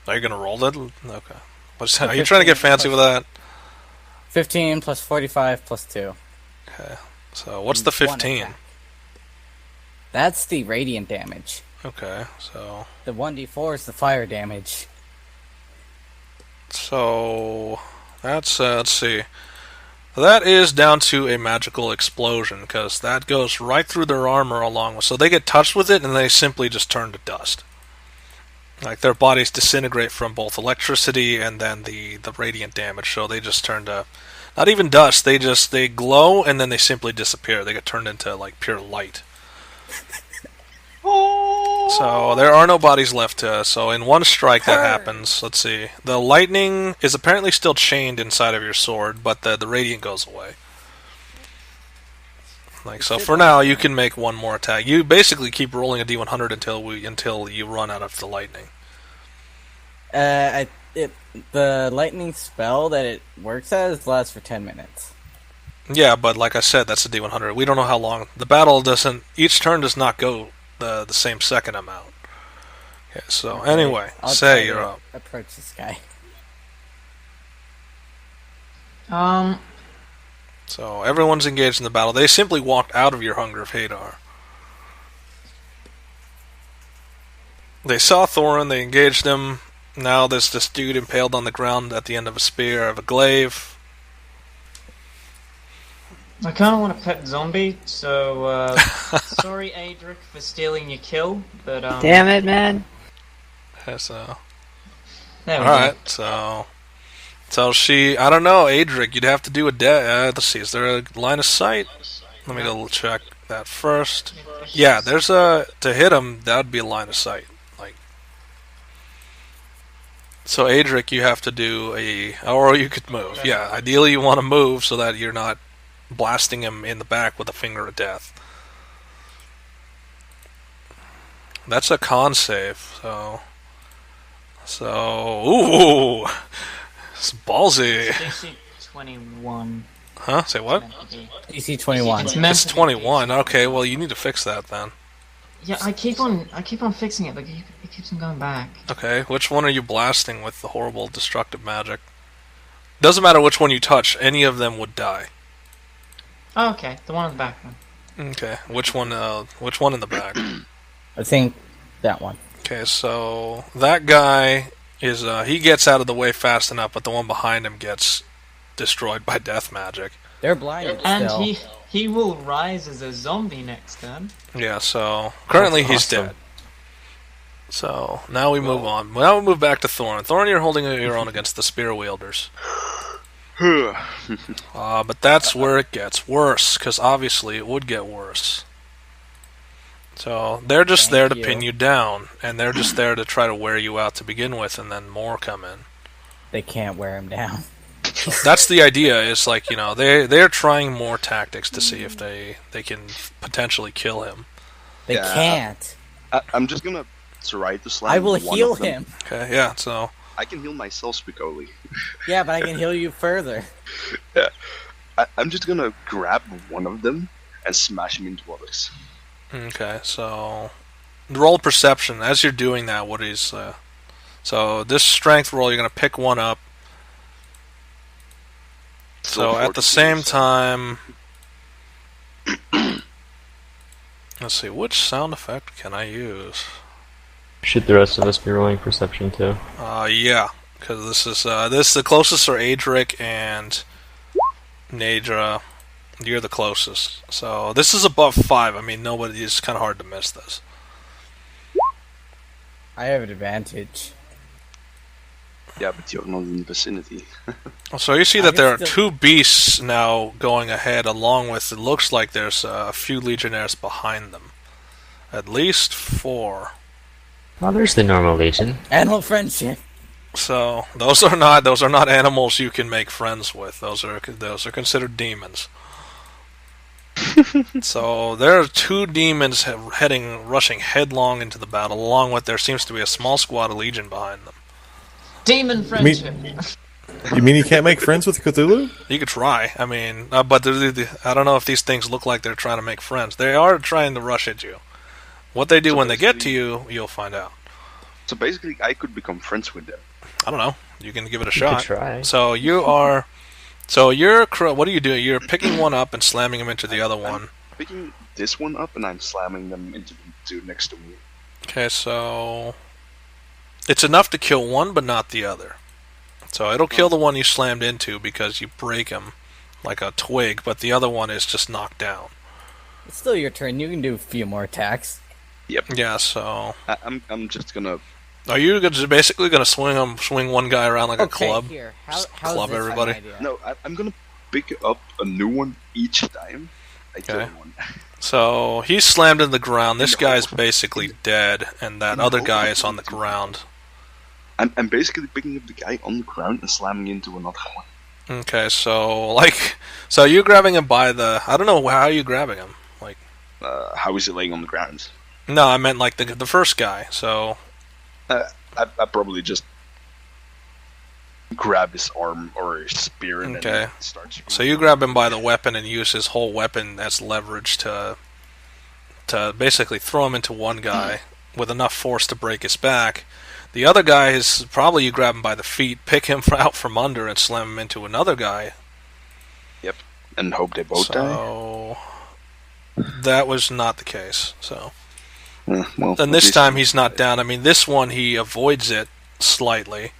Are you going to roll that? Okay. Are you trying to get fancy with that? 15 plus 45 plus 2. Okay. So what's the 15? That's the radiant damage. Okay, so... The 1d4 is the fire damage. So... That's, let's see. That is down to a magical explosion, because that goes right through their armor along with... So they get touched with it, and they simply just turn to dust. Like, their bodies disintegrate from both electricity and then the radiant damage, so they just turn to... Not even dust, they glow, and then they simply disappear. They get turned into, like, pure light. So, there are no bodies left, so in one strike that happens. Let's see. The lightning is apparently still chained inside of your sword, but the radiant goes away. Like, so for now, you can make one more attack. You basically keep rolling a D100 until you run out of the lightning. The lightning spell that it works as lasts for 10 minutes. Yeah, but like I said, that's a D100. We don't know how long. The battle doesn't... Each turn does not go the same second amount. Okay, so anyway, say you're up. Approach this guy. So everyone's engaged in the battle. They simply walked out of your Hunger of Hadar. They saw Thorin, they engaged him. Now there's this dude impaled on the ground at the end of a spear of a glaive. I kind of want to pet zombie, so sorry Adrik for stealing your kill, but Damn it, man. So alright, so she, I don't know, Adrik, you'd have to do a let's see, is there a line of sight? Let me go check that first. Yeah, there's to hit him, that would be a line of sight. Like, so Adrik, you have to do or you could move. Yeah, ideally you want to move so that you're not blasting him in the back with a finger of death. That's a con save, so ooh, it's ballsy. DC 21. Huh? Say what? DC 21. It's 21. Okay, well you need to fix that then. Yeah, I keep on fixing it, but it keeps on going back. Okay, which one are you blasting with the horrible destructive magic? Doesn't matter which one you touch, any of them would die. Oh, okay, the one on the back then. Okay, which one in the back? I think that one. Okay, so that guy is he gets out of the way fast enough, but the one behind him gets destroyed by death magic. They're blinded and still. he will rise as a zombie next turn. Yeah, so currently he's dead. So now we move on. Now we move back to Thorin. Thorin, you're holding your own against the spear wielders. But that's where it gets worse, because obviously it would get worse. So they're just there to pin you down, and they're just there to try to wear you out to begin with, and then more come in. They can't wear him down. So that's the idea, is like, they're trying more tactics to see if they can potentially kill him. They can't. I'm just gonna try to slam I will one heal of them. him. Okay, yeah, so... I can heal myself, Spicoli. Yeah, but I can heal you further. Yeah. I'm just gonna grab one of them and smash him into others. Okay, so... Roll perception. As you're doing that, what is... So, this strength roll, you're gonna pick one up. So, at the same time... Let's see, which sound effect can I use? Should the rest of us be rolling perception too? Yeah, because this is the closest are Adrik and Nadra. You're the closest, so this is above 5. I mean, it's kind of hard to miss this. I have an advantage. Yeah, but you're not in the vicinity. So you see that there are 2 beasts now going ahead, along with, it looks like there's a few legionnaires behind them. At least 4. Well, there's the normal legion. Animal friendship. So those are not animals you can make friends with. Those are considered demons. So there are 2 demons rushing headlong into the battle, along with there seems to be a small squad of legion behind them. Demon friendship. You mean you can't make friends with Cthulhu? You could try. I mean, but I don't know if these things look like they're trying to make friends. They are trying to rush at you. What they do when they get to you, you'll find out. So basically, I could become friends with them. I don't know. You can give it a You shot. could try. So you are. So you're. What are you doing? You're picking one up and slamming him into the other one. Picking this one up and I'm slamming them into the two next to me. Okay, so it's enough to kill one, but not the other. So it'll kill the one you slammed into because you break him like a twig, but the other one is just knocked down. It's still your turn. You can do a few more attacks. Yep. Yeah. So I'm just gonna. are you basically gonna swing one guy around like a Okay, club? here. Just How's club this everybody? an idea? No, I'm gonna pick up a new one each time I kill Okay. one. So he's slammed in the ground. This guy's basically dead, and that other guy is on the ground. I'm basically picking up the guy on the ground and slamming into another one. Okay, so so you're grabbing him by the. I don't know how you grabbing him. Like, How is he laying on the ground? no, I meant like the first guy. So I probably just grab his arm or his spear and Okay. then start. So you grab him by the weapon and use his whole weapon as leverage to basically throw him into one guy with enough force to break his back. The other guy is probably you grab him by the feet, pick him out from under, and slam him into another guy. Yep, and hope they both die. So that was not the case. So Well, and this time he's not down. I mean, this one he avoids it slightly,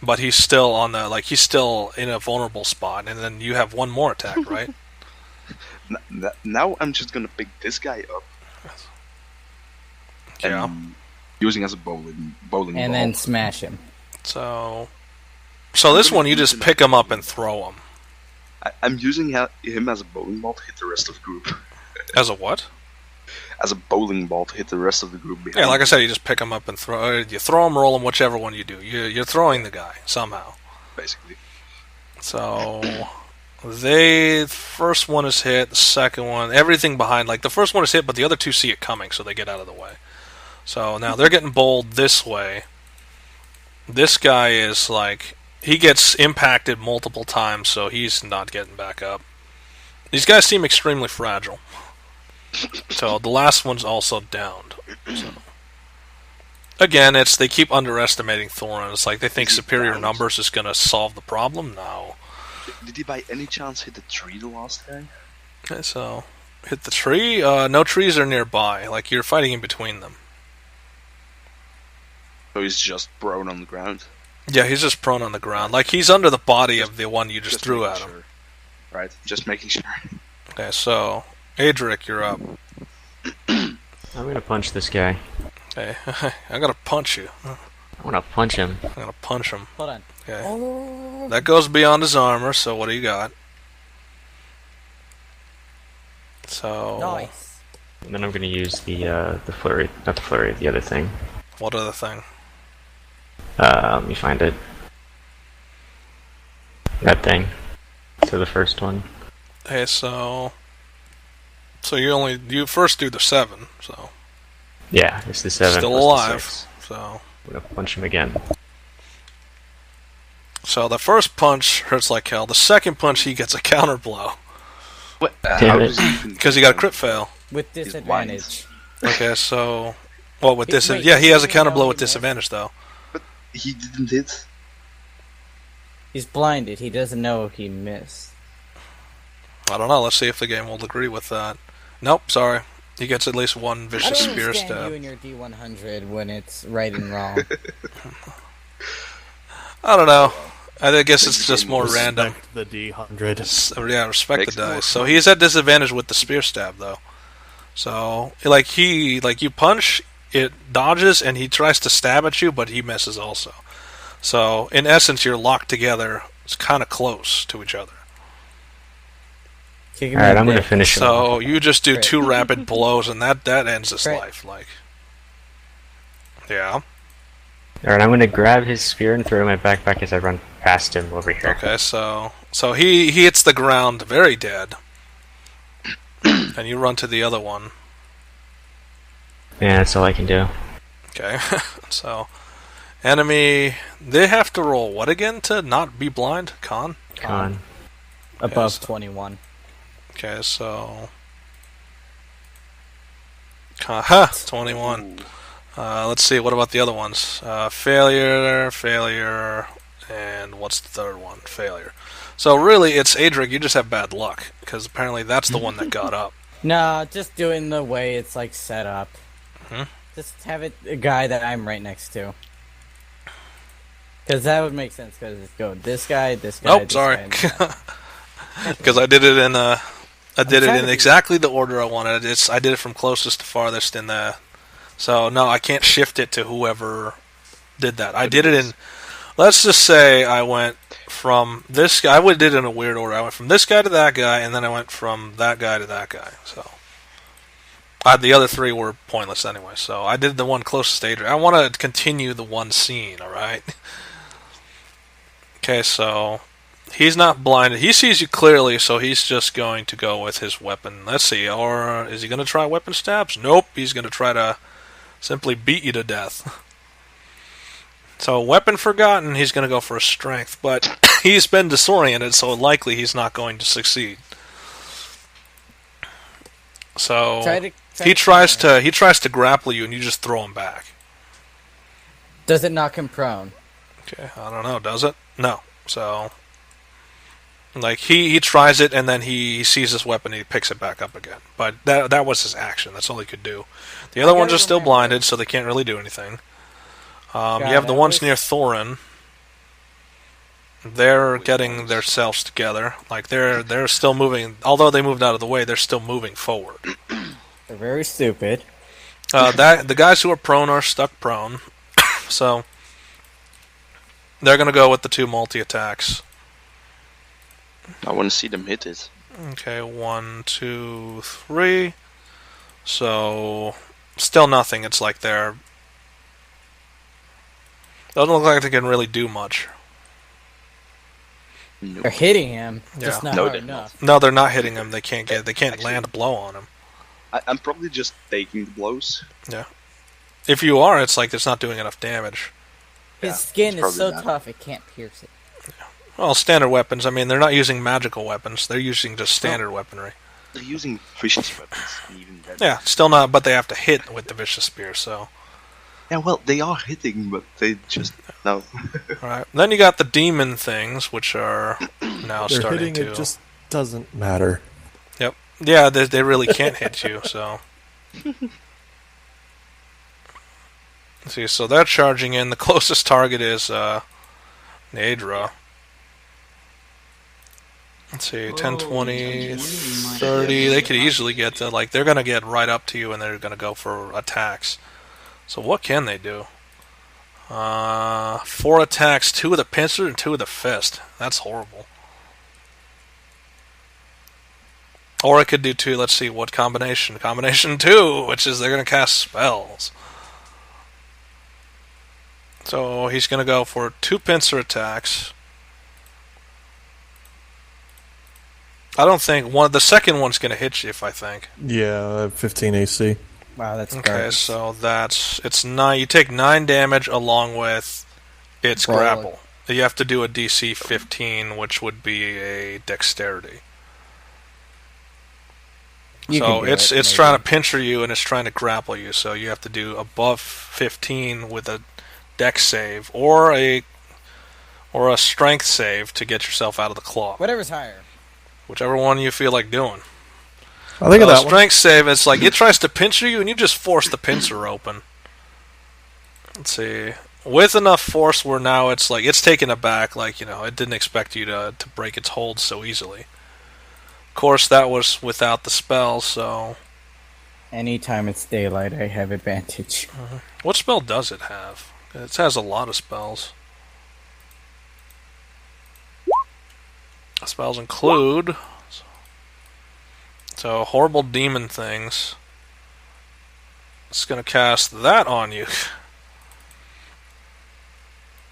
but he's still on the he's still in a vulnerable spot. And then you have one more attack, right? Now I'm just gonna pick this guy up. Yeah. And using as a bowling ball. And then smash him. So this one you just pick him up and throw him. I'm using him as a bowling ball to hit the rest of the group. As a what? As a bowling ball to hit the rest of the group behind. Yeah, like I said, you just pick him up and throw. You throw him, roll him, whichever one you do. You're throwing the guy somehow. basically. So first one is hit, the second one, everything behind. Like the first one is hit, but the other two see it coming, so they get out of the way. So now they're getting bowled this way. This guy is like he gets impacted multiple times, so he's not getting back up. These guys seem extremely fragile. So the last one's also downed. So. Again, they keep underestimating Thorin. It's like they think superior numbers is going to solve the problem. No. Did he by any chance hit the tree the last time? Okay, so hit the tree. No trees are nearby. Like you're fighting in between them. So he's just prone on the ground. Yeah, he's just prone on the ground. Like he's under the body of the one you just threw at him. Sure. Right, just making sure. Okay, so Adrik, you're up. I'm gonna punch this guy. Okay, I gotta punch you. I wanna punch him. I'm gonna punch him. Hold on. Okay, Oh. that goes beyond his armor. So what do you got? So Nice. And then I'm gonna use the flurry, not the flurry, the other thing. what other thing? Let me find it. That thing. So the first one. Okay, so you first do the 7. So Yeah, it's the 7. still plus the alive. 6. So. I'm gonna punch him again. So the first punch hurts like hell. The second punch, he gets a counter blow What? Damn How it. does he even- because he got a crit fail. With disadvantage. Okay, so with Wait, disadvantage, yeah, he has a doesn't counter know blow he with missed? disadvantage though. He didn't hit. He's blinded. He doesn't know he missed. I don't know. Let's see if the game will agree with that. Nope, sorry. He gets at least one I vicious don't spear understand you stab. and your D100 when it's right and wrong. I don't know. I guess it's Maybe just game more will random. The D100. Yeah, respect Makes the more dice. So he's at disadvantage with the spear stab though. So you punch, it dodges, and he tries to stab at you, but he misses also. So in essence, you're locked together. It's kind of close to each other. Kick him Alright, in I'm the gonna dick. finish him. So you just do Crit. 2 rapid blows, and that ends his Crit. life. Like, yeah. Alright, I'm gonna grab his spear and throw it in my backpack as I run past him over here. Okay, so he hits the ground very dead, and you run to the other one. Yeah, that's all I can do. Okay, so enemy, they have to roll what again to not be blind? Con? Con. Above Yes. 21. Okay, so... Con, 21. Let's see, what about the other ones? Failure, failure, and what's the third one? Failure. So really, it's Adrik, you just have bad luck, because apparently that's the one that got up. No, just doing the way it's like set up. Just have it a guy that I'm right next to. Because that would make sense, because it's go this guy, this guy, Nope, sorry. Because I did it in exactly the order I wanted. I did it from closest to farthest in the... So, no, I can't shift it to whoever did that. I did it in... Let's just say I went from this guy... I did it in a weird order. I went from this guy to that guy, and then I went from that guy to that guy. So, the other three were pointless anyway. So, I did the one closest to Adrian. I want to continue the one scene, alright? Okay, so... He's not blinded. He sees you clearly, so he's just going to go with his weapon. Let's see, or is he going to try weapon stabs? Nope, he's going to try to simply beat you to death. So, weapon forgotten, he's going to go for a strength, but he's been disoriented, so likely he's not going to succeed. So, he tries to grapple you, and you just throw him back. Does it knock him prone? Okay, I don't know, does it? No, so... Like, he tries it, and then he sees his weapon, and he picks it back up again. But that was his action. That's all he could do. The other ones are still blinded, so they can't really do anything. You have the ones near Thorin. They're getting themselves together. Like, they're still moving. Although they moved out of the way, they're still moving forward. They're very stupid. The guys who are prone are stuck prone. So, they're going to go with the 2 multi-attacks. I want to see them hit it. Okay, 1, 2, 3. So, still nothing. It's like they're... Doesn't look like they can really do much. Nope. They're hitting him, just not hard enough. No, they're not hitting him. They can't land a blow on him. I'm probably just taking the blows. Yeah. If you are, it's like it's not doing enough damage. His skin is so tough it can't pierce it. Yeah. Well, standard weapons. I mean, they're not using magical weapons. They're using just standard weaponry. They're using vicious weapons. Even then. Yeah, still not, but they have to hit with the vicious spear, so... Yeah, well, they are hitting, but they just... No. Alright, then you got the demon things, which are now They're starting hitting, to... it just doesn't matter. Yep. Yeah, they really can't hit you, so... Let's see, so they're charging in. The closest target is Nadra. Let's see, 10, 20, 30. They could easily get to, like, they're going to get right up to you and they're going to go for attacks. So what can they do? 4 attacks, 2 with a pincer and 2 with a fist. That's horrible. Or it could do 2, let's see, what combination? Combination 2, which is they're going to cast spells. So he's going to go for 2 pincer attacks. I don't think the second one's going to hit you, if I think. Yeah, 15 AC. Wow, that's okay. garbage. So it's 9. You take 9 damage along with its grapple. You have to do a DC 15, which would be a dexterity. So it's trying to pincher you and it's trying to grapple you. So you have to do above 15 with a dex save or a strength save to get yourself out of the claw. Whatever's higher. Whichever one you feel like doing. I think of that strength save, it's like it tries to pincer you and you just force the pincer open. Let's see. With enough force where now it's like it's taken aback, like, you know, it didn't expect you to break its hold so easily. Of course, that was without the spell, so... Anytime it's daylight, I have advantage. What spell does it have? It has a lot of spells. Spells include... So, horrible demon things. It's going to cast that on you.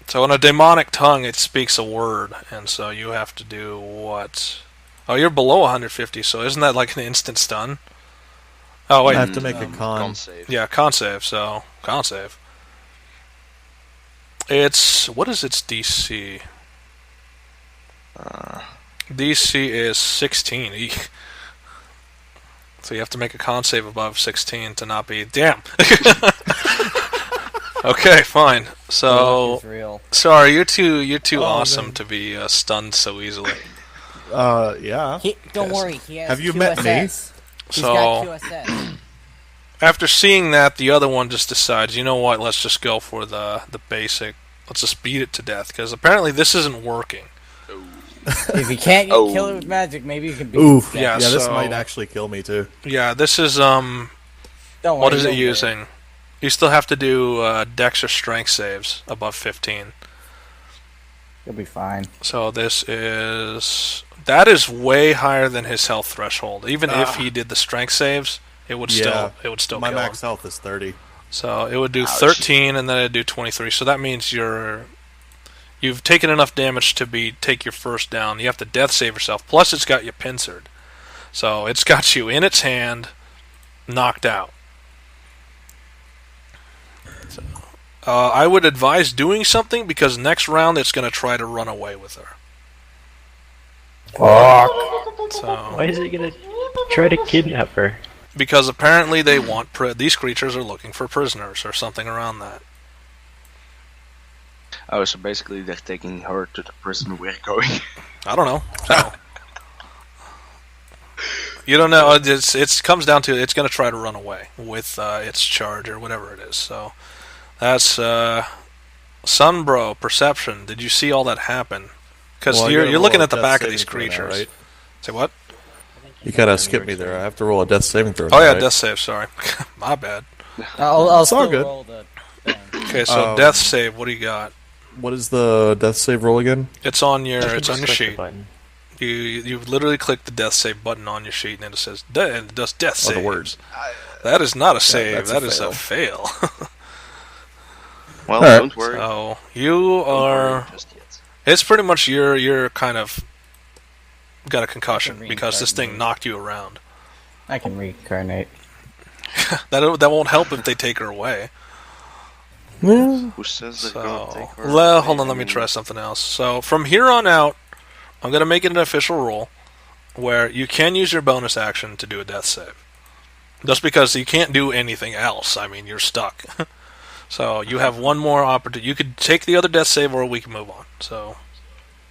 So, in a demonic tongue, it speaks a word, and so you have to do what? Oh, you're below 150, so isn't that like an instant stun? Oh, wait. I have to make a con save. Yeah, con save, so con save. It's... What is its DC? DC is 16. Eek. So you have to make a con save above 16 to not be... Damn! Okay, fine. Luck So, is real. sorry, you're too Oh, awesome man. to be stunned so easily. Yeah. Don't worry, he has Have you QSS. met me? He's got So, QSS. after seeing that, the other one just decides, you know what? Let's just go for the basic. Let's just beat it to death because apparently this isn't working. If you can't Oh. kill it with magic, maybe you can beat Oof. it. Yeah, Yeah, this so- might actually kill me too. Yeah, this is Don't worry, what is it you'll do using? You still have to do Dex or Strength saves above 15. You'll be fine. So that is way higher than his health threshold. Even if he did the Strength saves, it would still My kill max him. health is 30. So it would do Ouch. 13 and then it'd do 23. So that means you've taken enough damage to take your first down. You have to death save yourself. Plus it's got you pincered. So it's got you in its hand, knocked out. So, I would advise doing something because next round it's going to try to run away with her. Fuck. So Why is it gonna try to kidnap her? because apparently they want these creatures are looking for prisoners or something around that. Oh, so basically they're taking her to the prison we're going. I don't know. So you don't know. It comes down to it's going to try to run away with its charge or whatever it is. So that's Sunbro perception. Did you see all that happen? Because Well, I you're gotta looking roll at the a back death of these saving throw now, creatures. right? Say what? You kind of skipped me there. I have to roll a death saving throw. Oh now, yeah, right? death save. Sorry, my bad. I'll It's all still good. roll the thing. Okay, so death save. What do you got? What is the death save roll again? It's on your Just it's on your click the sheet. button. You literally click the death save button on your sheet and it says and it does death Oh, saves. the words. That is not a save. that's a That is a fail. Well, Alright. don't worry. So you Don't are. worry just yet. It's pretty much you're kind of got a concussion Like a because this thing reincarnate. knocked you around. I can reincarnate. That won't help if they take her away. Who says they're gonna So take her? hold on, let me try something else. So from here on out, I'm gonna make it an official rule where you can use your bonus action to do a death save. Just because you can't do anything else. I mean, you're stuck. So you have one more opportunity. You could take the other death save, or we can move on. So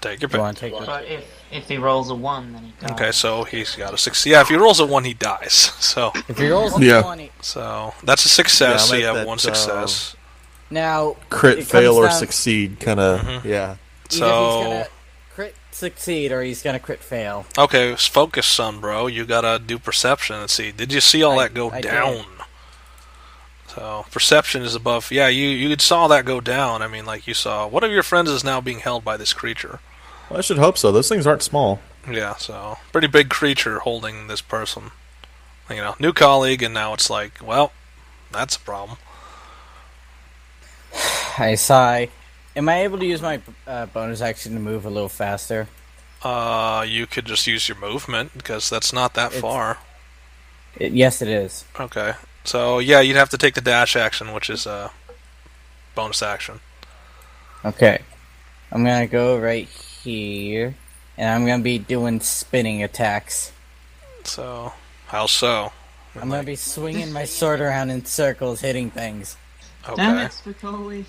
take your You pick. want to take the... But if he rolls a 1, then he dies. Okay, so he's got a 6. Yeah, if he rolls a 1, he dies. So If he rolls a Yeah. 20... that's a success. Yeah, so I'm you at have that, one success. Now... Crit, it fail, comes or down- succeed, kind of. Mhm. Yeah. Either he's So gonna crit succeed or he's gonna crit fail. okay, focus, son, bro. You gotta do perception and see. Did you see all that go I did. down? So perception is above. Yeah, you saw that go down. I mean, like you saw. One of your friends is now being held by this creature. Well, I should hope so. Those things aren't small. Yeah, so pretty big creature holding this person. You know, new colleague, and now it's like, well, that's a problem. I sigh. Am I able to use my bonus action to move a little faster? You could just use your movement because that's not that It's- far. Yes, it is. Okay, so yeah, you'd have to take the dash action, which is a bonus action. Okay. I'm gonna go right here, and I'm gonna be doing spinning attacks. So how so? I'm gonna be swinging my sword around in circles, hitting things. Damn Okay. it, Spicoli.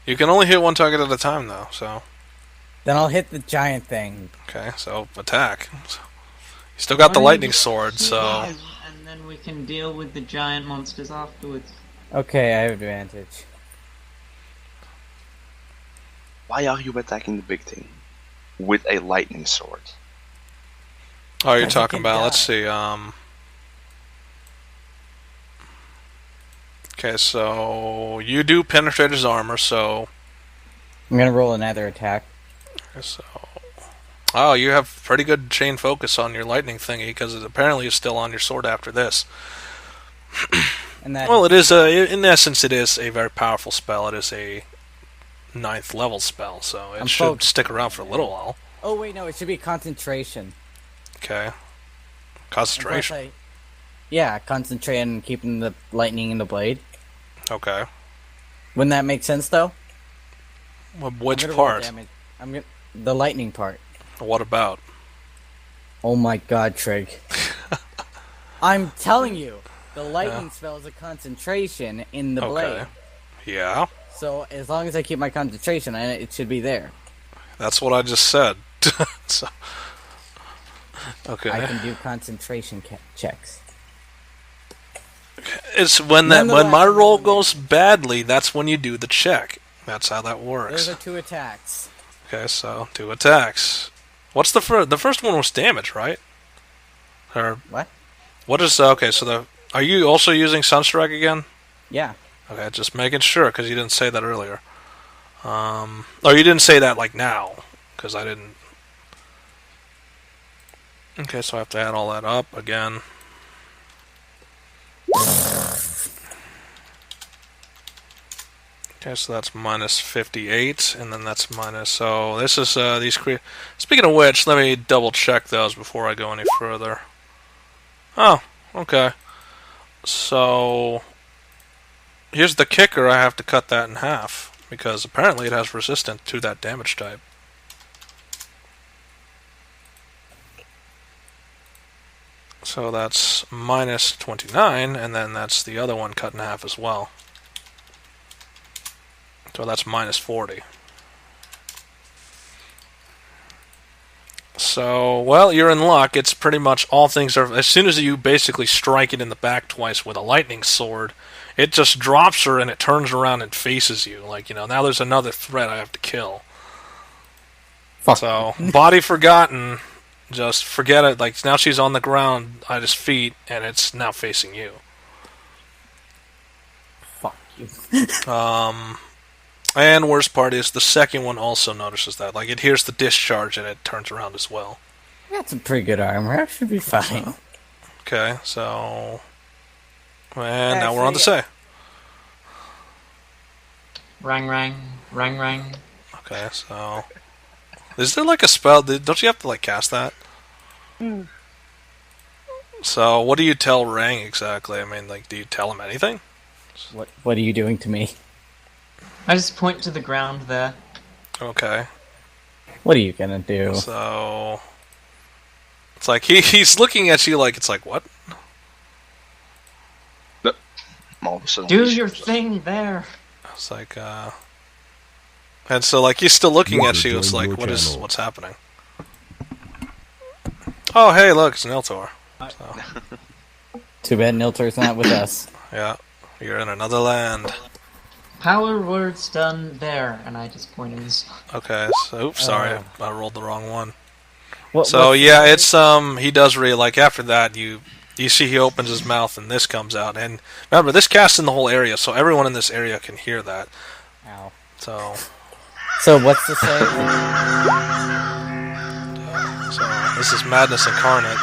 You can only hit one target at a time, though. So Then I'll hit the giant thing. okay, so attack. You still got the Why don't lightning you just sword, shoot so us, and then we can deal with the giant monsters afterwards. Okay, I have advantage. Why are you attacking the big thing with a lightning sword? oh, you're I talking can about. die. Let's see. Okay, so you do penetrate his armor. So I'm gonna roll another attack. oh, you have pretty good chain focus on your lightning thingy because it apparently is still on your sword after this. And that Well, it is in essence, it is a very powerful spell. It is a 9th level spell, so it I'm should focused. stick around for a little while. Oh wait, no, it should be concentration. Okay. And Concentration. plus yeah, concentrate on keeping the lightning in the blade. Okay. Wouldn't that make sense though? Which I'm gonna roll part? damage. The lightning part. What about? Oh my god, Trig. I'm telling you, the lightning spell is a concentration in the blade. Yeah, So as long as I keep my concentration, it should be there. that's what I just said. So, okay. I can do concentration checks. It's when my roll goes badly, that's when you do the check. That's how that works. Those are 2 attacks. Okay, so 2 attacks. What's the first? The first one was damage, right? Or What? what is okay? So are you also using Sunstrike again? Yeah. Okay, just making sure because you didn't say that earlier. Or you didn't say that like now because I didn't. Okay, so I have to add all that up again. Okay, so that's minus 58, and then that's minus. So this is these. Speaking of which, let me double check those before I go any further. Oh, okay. So here's the kicker: I have to cut that in half because apparently it has resistance to that damage type. So that's minus 29, and then that's the other one cut in half as well. So that's minus 40. So, well, you're in luck. It's pretty much all things are... As soon as you basically strike it in the back twice with a lightning sword, it just drops her and it turns around and faces you. Like, you know, now there's another threat I have to kill. Fuck. So, body forgotten. Just forget it. Like, now she's on the ground at his feet, and it's now facing you. Fuck you. And worst part is the second one also notices that. Like, it hears the discharge and it turns around as well. I got some pretty good armor. I should be fine. Okay, so... And now we're on to say. Rang, rang, rang, rang. Okay, so... Is there like a spell? Don't you have to like cast that? So, what do you tell Rang exactly? I mean, like, do you tell him anything? What are you doing to me? I just point to the ground there. Okay. What are you gonna do? So... It's like, he's looking at you like, it's like, what? All of a sudden, Do your thing there. It's like, And so, like, he's still looking at you, it's like, what's happening? Oh, hey, look, it's Niltaor. So, Too bad Niltaor's not with us. yeah, you're in another land. Power words done there, and I just pointed this. Okay, so, oops, sorry, I rolled the wrong one. What, So, yeah, it's, he does really, like, after that, you see he opens his mouth and this comes out. And remember, this casts in the whole area, so everyone in this area can hear that. Ow. So, what's the save? so this is Madness Incarnate.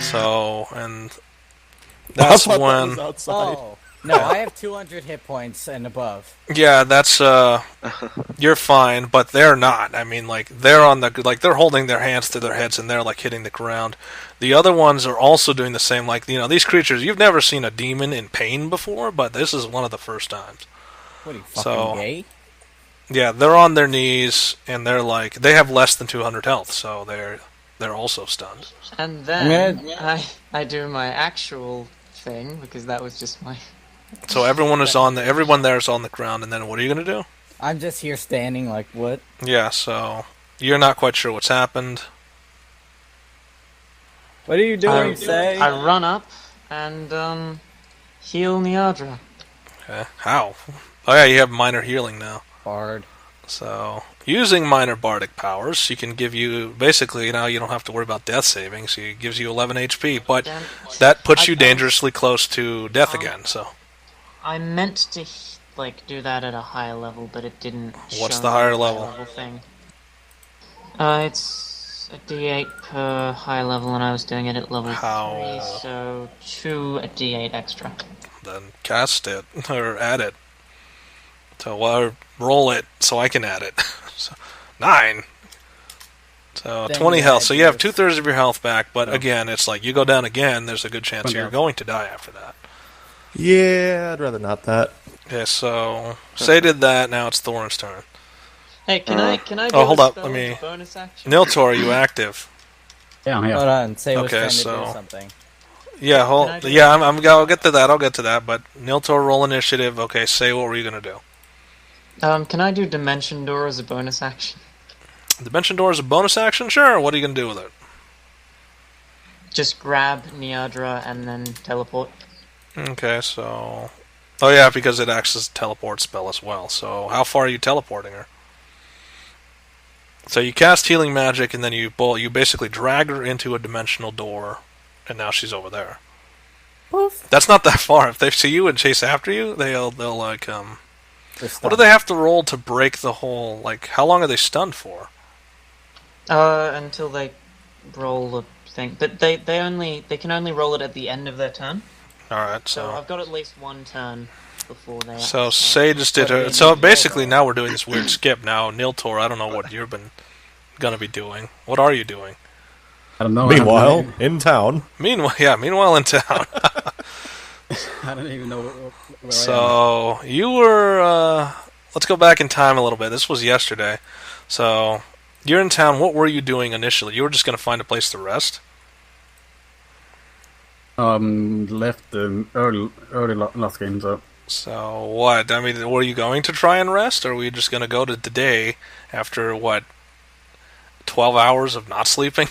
So, and that's I thought that when... was outside. Oh. No, I have 200 hit points and above. Yeah, that's, you're fine, but they're not. I mean, like, they're on the, like, they're holding their hands to their heads and they're, like, hitting the ground. The other ones are also doing the same, like, you know, these creatures, you've never seen a demon in pain before, but this is one of the first times. What are you, fucking gay? Yeah, they're on their knees, and they're, like, they have less than 200 health, so they're also stunned. And then I do my actual thing, because that was just my... So everyone there is on the ground, and then what are you going to do? I'm just here standing like, what? Yeah, so you're not quite sure what's happened. What are you doing, Say? I run up and heal Niadra. Okay, how? Oh yeah, you have minor healing now. Bard. So, using minor bardic powers, she can give you, basically, now you don't have to worry about death saving, she gives you 11 HP, but that puts you dangerously close to death again, so... I meant to like do that at a higher level, but it didn't. What's the higher level? Thing. It's a D8 per high level, and I was doing it at level 3, so 2 a D8 extra. Then cast it or add it. So roll it so I can add it. So, 9. So Then 20 health. So you have yours. 2/3 of your health back, but again, it's like you go down again. There's a good chance you're going to die after that. Yeah, I'd rather not that. Okay, so Say did that. Now it's Thorin's turn. Hey, can I do Oh, hold a up, spell let me- as a bonus action? Niltaor, are you active? Yeah, yeah. Hold on, Say was Okay, trying to so- do something. Yeah, Can I do yeah, that? I'll get to that. I'll get to that. But Niltaor, roll initiative. Okay, say what were you gonna do? Can I do Dimension Door as a bonus action? Dimension door is a bonus action. Sure. What are you gonna do with it? Just grab Niadra and then teleport. Okay, so. Oh yeah, because it acts as a teleport spell as well. So how far are you teleporting her? So you cast healing magic, and then you basically drag her into a dimensional door, and now she's over there. Poof. That's not that far. If they see you and chase after you, they'll like They're What stunned. do they have to roll to break the whole? Like, how long are they stunned for? Until they roll the thing. But they can only roll it at the end of their turn. All right, So so I've got at least one turn before they. so Say just did her. So basically, now we're doing this weird skip. Now, Niltaor, I don't know what you've been gonna be doing. What are you doing? I don't know. Meanwhile, in town. Meanwhile in town. I don't even know where I am. So you were. Let's go back in time a little bit. This was yesterday. So you're in town. What were you doing initially? You were just gonna find a place to rest. Left early last game, so So what? I mean, were you going to try and rest, or were you just going to go to today after what? 12 hours of not sleeping?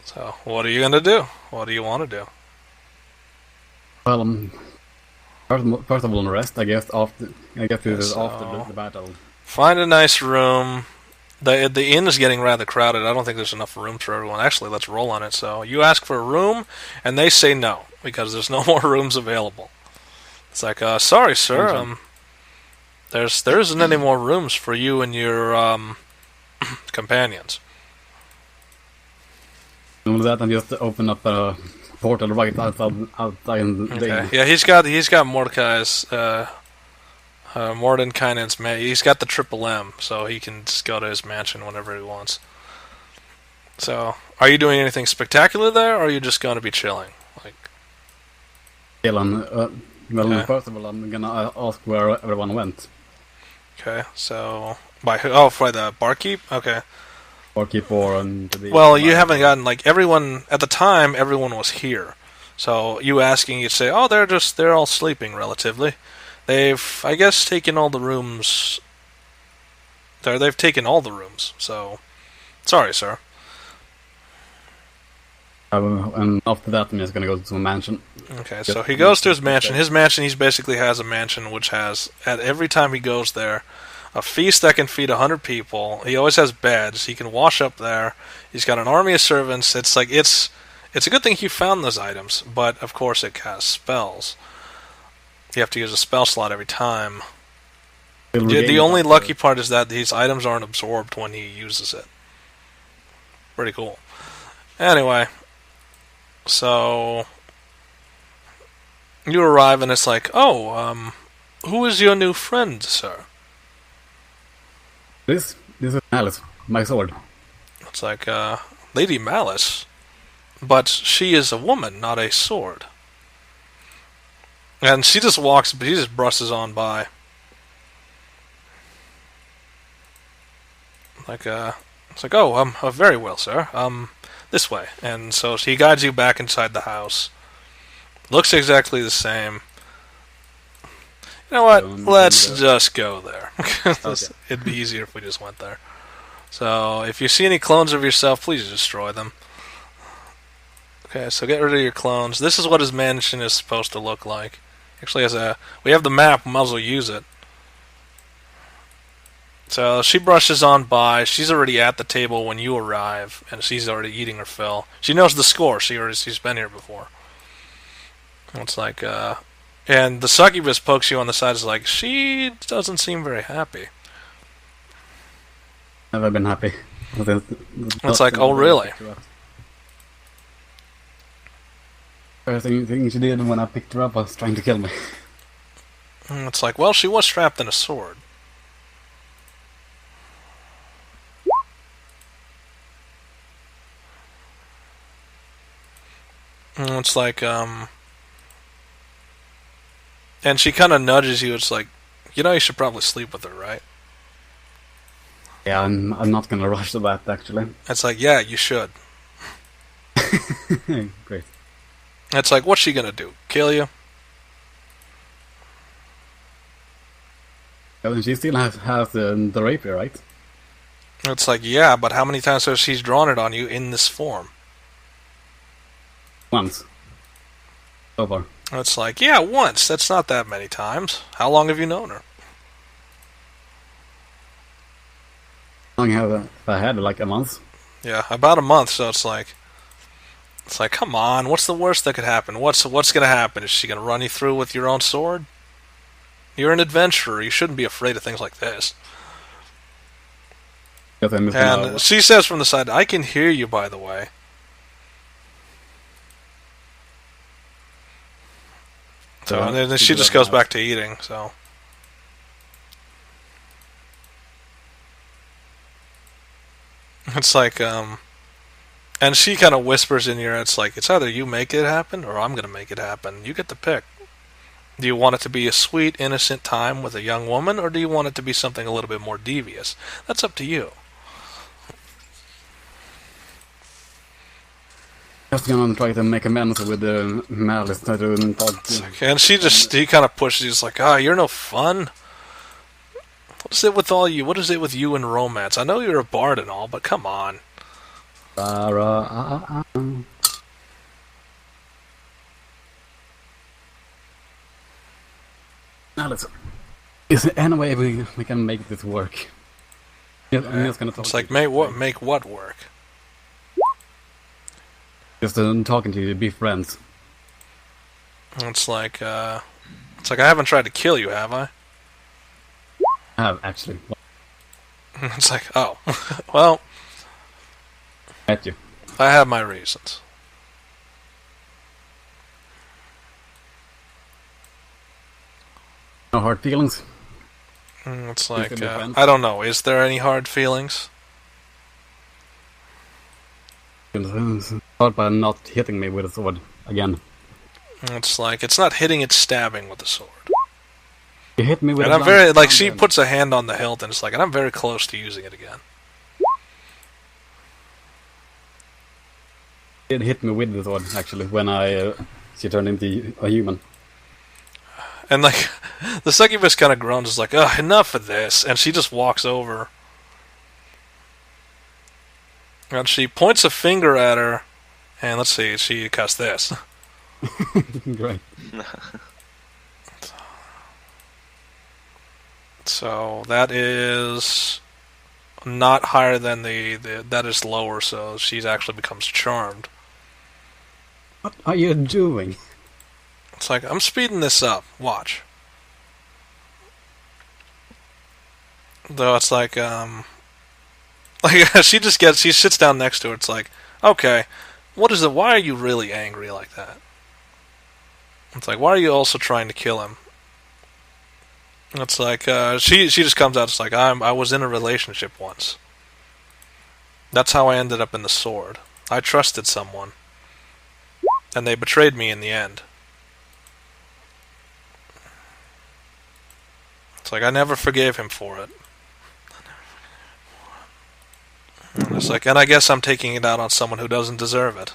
So what are you going to do? What do you want to do? well, first of all, rest. I guess after after So- the battle. Find a nice room. The inn is getting rather crowded. I don't think there's enough room for everyone. Actually, let's roll on it. So you ask for a room, and they say no because there's no more rooms available. It's like, sorry, sir. There isn't any more rooms for you and your companions. And with that, I just open up a portal right outside the Okay. Yeah, he's got Mordecai's Mordenkainen's he's got the triple M, so he can just go to his mansion whenever he wants. So, are you doing anything spectacular there, or are you just going to be chilling? Like, Well, Okay. first of all, I'm gonna ask where everyone went. okay, so by who? Oh, for the barkeep. Okay. Or keep on to the. Well, you haven't gotten like everyone at the time. Everyone was here, so you asking, you'd say, "Oh, they're all sleeping relatively. They've, I guess, taken all the rooms. They've taken all the rooms. So, sorry, sir." And after that, I'm just gonna go to a mansion. Okay, so he goes to his mansion. His mansion, he basically has a mansion which has, at every time he goes there, a feast that can feed 100 people. He always has beds. He can wash up there. He's got an army of servants. It's like it's a good thing you found those items, but of course it casts spells. You have to use a spell slot every time. The only lucky part is that these items aren't absorbed when he uses it. Pretty cool. Anyway, so you arrive and it's like, oh, who is your new friend, sir? This is Alice, my sword. It's like, Lady Malice. But she is a woman, not a sword. And she just brushes on by. Like, it's like, oh, very well, sir. This way. And so he guides you back inside the house. Looks exactly the same. You know what? Let's just go there. It'd be easier if we just went there. So, if you see any clones of yourself, please destroy them. Okay, so get rid of your clones. This is what his mansion is supposed to look like. Actually, we have the map. We might as well use it. So she brushes on by. She's already at the table when you arrive, and she's already eating her fill. She knows the score. She's been here before. It's like, and the succubus pokes you on the side. Is like, she doesn't seem very happy. Never been happy. It's like, oh really? First thing she did when I picked her up was trying to kill me. It's like, well, she was strapped in a sword. It's like, and she kind of nudges you. It's like, you should probably sleep with her, right? Yeah, I'm not gonna rush to that actually. It's like, yeah, you should. Great. It's like, what's she gonna do? Kill you? Well, and she still has the rapier, right? It's like, yeah, but how many times has she drawn it on you in this form? Once. So far. It's like, yeah, once. That's not that many times. How long have you known her? How long have I had? Like a month? Yeah, about a month. So it's like, come on. What's the worst that could happen? What's gonna happen? Is she gonna run you through with your own sword? You're an adventurer. You shouldn't be afraid of things like this. Yes, And she says from the side, I can hear you, by the way. So, and then she just goes back to eating, so. It's like, and she kind of whispers in your ear, it's like, it's either you make it happen, or I'm gonna make it happen. You get to pick. Do you want it to be a sweet, innocent time with a young woman, or do you want it to be something a little bit more devious? That's up to you. Just gonna try to make amends with the malice. And he kind of pushes you. He's like, you're no fun. What is it with all you? What is it with you and romance? I know you're a bard and all, but come on. Malice. Is there any way we can make this work? Yeah, I'm just gonna talk. It's like, make what work? Just talking to you, be friends. It's like I haven't tried to kill you, have I? I have, actually. It's like, oh, well, At you. I have my reasons. No hard feelings? It's like, be friends? I don't know. Is there any hard feelings? Start by not hitting me with a sword again. It's like, it's not hitting, it's stabbing with the sword. You hit me with And a I'm very, like, she blunt puts a hand on the hilt, and it's like, and I'm very close to using it again. It hit me with the sword, actually, when she turned into a human. And, like, the succubus kind of groans, is like, ugh, enough of this. And she just walks over. And she points a finger at her, and let's see, she cuts this. Great. So that is not higher than that is lower, so she actually becomes charmed. What are you doing? It's like, I'm speeding this up. Watch. Though it's like she sits down next to her. It's like, okay, what is it? Why are you really angry like that? It's like, why are you also trying to kill him? It's like, she just comes out. It's like, I was in a relationship once. That's how I ended up in the sword. I trusted someone, and they betrayed me in the end. It's like, I never forgave him for it. And it's like, and I guess I'm taking it out on someone who doesn't deserve it.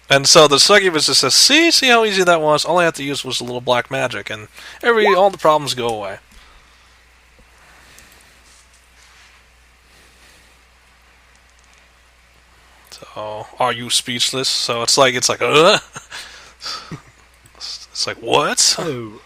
And so the succubus just says, see how easy that was? All I had to use was a little black magic, and all the problems go away. So, are you speechless? So it's like, It's like, what? Oh,